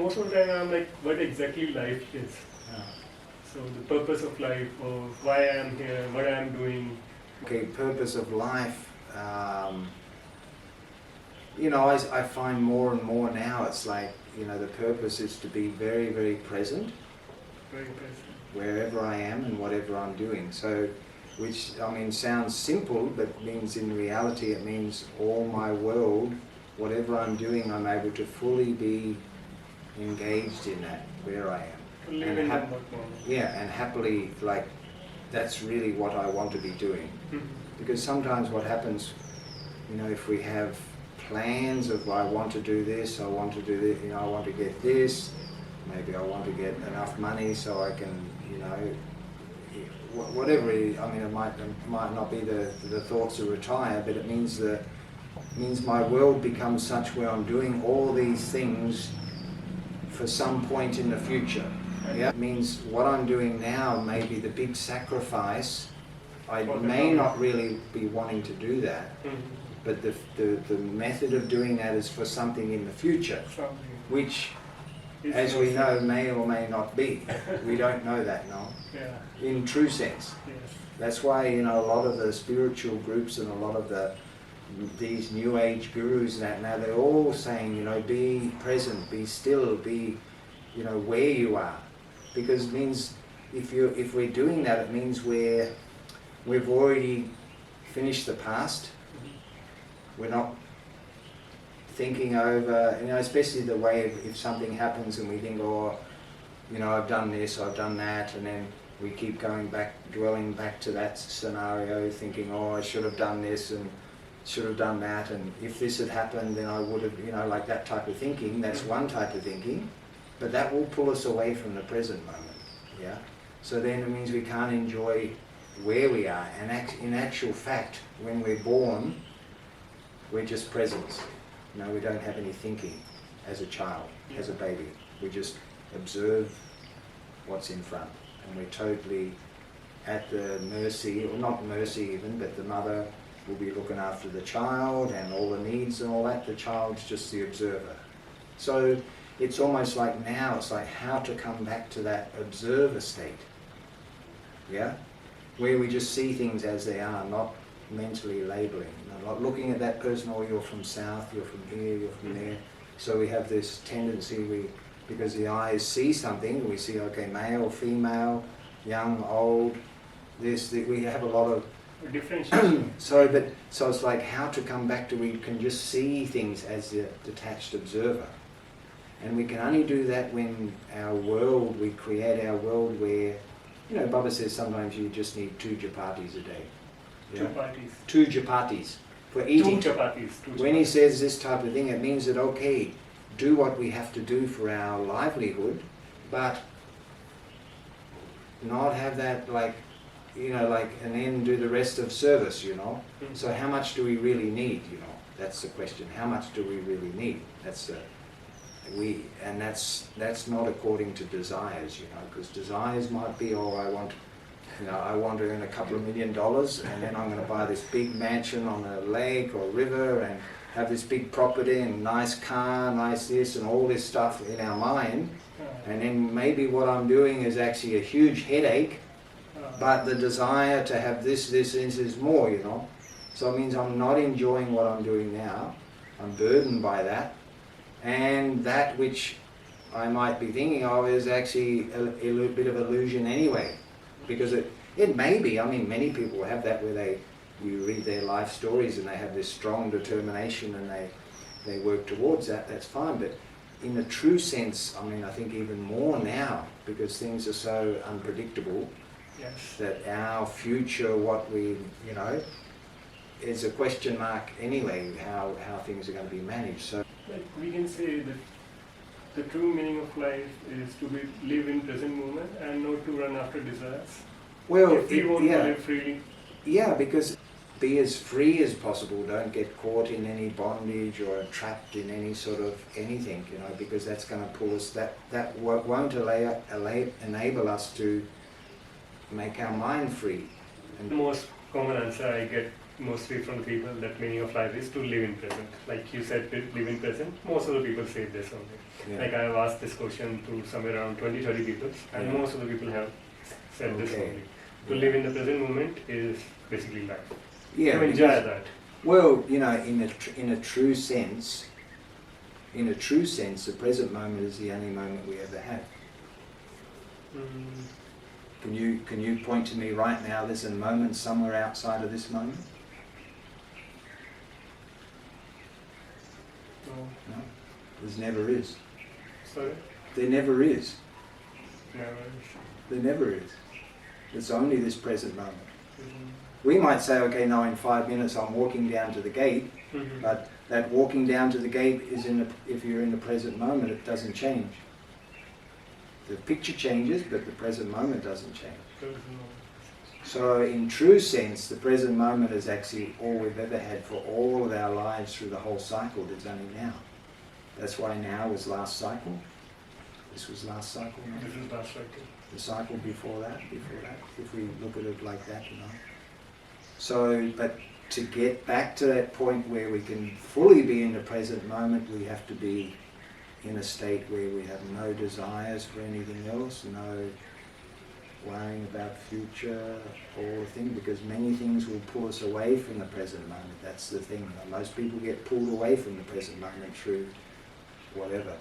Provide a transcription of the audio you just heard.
most of the time I'm like, what exactly life is. Yeah. So the purpose of life, or why I am here, what I am doing. Okay, purpose of life. You know, I find more and more now it's like, you know, the purpose is to be very, very present. Very present. Wherever I am and whatever I'm doing. So, which, I mean, sounds simple, but means in reality it means all my world, whatever I'm doing, I'm able to fully be engaged in that, where I am. To live in that moment. Yeah, and happily, like, that's really what I want to be doing. Because sometimes what happens, you know, if we have plans of I want to do this, I want to do this, you know, I want to get this, maybe I want to get enough money so I can, you know, whatever it is. I mean, it might not be the thoughts to retire, but it means my world becomes such where I'm doing all these things for some point in the future. Yeah, it means what I'm doing now may be the big sacrifice. I may not really be wanting to do that, but the method of doing that is for something in the future, which, as we know, may or may not be. We don't know that, no? Yeah. In true sense. Yes. That's why, you know, a lot of the spiritual groups and a lot of these new age gurus that now they're all saying, you know, be present, be still, be, you know, where you are. Because it means if we're doing that, it means we've already finished the past. We're not thinking over, you know, especially the way if something happens and we think, oh, you know, I've done this, I've done that, and then we keep going back, dwelling back to that scenario, thinking, oh, I should have done this and should have done that, and if this had happened, then I would have, you know, like that type of thinking. That's one type of thinking, but that will pull us away from the present moment. Yeah. So then it means we can't enjoy where we are, and in actual fact, when we're born, we're just presence. You know, we don't have any thinking as a child, as a baby. We just observe what's in front, and we're totally at the mercy, or not mercy even, but the mother will be looking after the child and all the needs and all that. The child's just the observer. So it's almost like now, it's like how to come back to that observer state. Yeah? Where we just see things as they are, not mentally labeling. Not looking at that person, oh, you're from south, you're from here, you're from there. So we have this tendency, because the eyes see something, we see, okay, male, female, young, old, we have a lot of differentiation. so it's like how to come back to, we can just see things as a detached observer. And we can only do that when we create our world where, you know, Baba says sometimes you just need 2 chapatis a day. Yeah? 2 chapatis for eating. 2 chapatis. When he says this type of thing, it means that, okay, do what we have to do for our livelihood, but not have that, like, you know, like, and then do the rest of service, you know. So how much do we really need, you know? That's the question. How much do we really need? That's the, and that's not according to desires, you know, because desires might be, oh, I want to earn a couple of $1 million, and then I'm going to buy this big mansion on a lake or river and have this big property and nice car, nice this and all this stuff in our mind, and then maybe what I'm doing is actually a huge headache, but the desire to have this is more, you know. So it means I'm not enjoying what I'm doing now, I'm burdened by that, and that which I might be thinking of is actually a bit of illusion anyway. Because it may be, I mean, many people have that where you read their life stories and they have this strong determination and they work towards that, that's fine. But in the true sense, I mean, I think even more now, because things are so unpredictable, that our future, what we, you know, is a question mark anyway, how things are going to be managed. So, like we can say that the true meaning of life is to live in present moment and not to run after desires. Well, if we want to live freely. Yeah, because be as free as possible. Don't get caught in any bondage or trapped in any sort of anything, you know, because that's going to pull us. That won't enable us to make our mind free. And the most common answer I get mostly from the people that meaning of life is to live in present. Like you said, to live in present. Most of the people say this only. Yeah. Like I have asked this question to somewhere around 20-30 people, and Yeah. most of the people have said this Okay. only. To Yeah. live in the present moment is basically life. Yeah, To enjoy because- that. Well, you know, in a true sense, the present moment is the only moment we ever have. Mm, Can you point to me right now? There's a moment somewhere outside of this moment? no, No, there never is. sorry, There never is. never. There never is. It's only this present moment. Mm, We might say, okay, now in 5 minutes I'm walking down to the gate, mhm. but that walking down to the gate is if you're in the present moment, it doesn't change. The picture changes, but the present moment doesn't change. There's no- So in true sense, the present moment is actually all we've ever had for all of our lives through the whole cycle. There's only now. That's why now was last cycle. This was last cycle. No? This is last cycle. The cycle before that, if we look at it like that, you know. So, but to get back to that point where we can fully be in the present moment, we have to be in a state where we have no desires for anything else, no worrying about future or thing, because many things will pull us away from the present moment. That's the thing. Most people get pulled away from the present moment through whatever,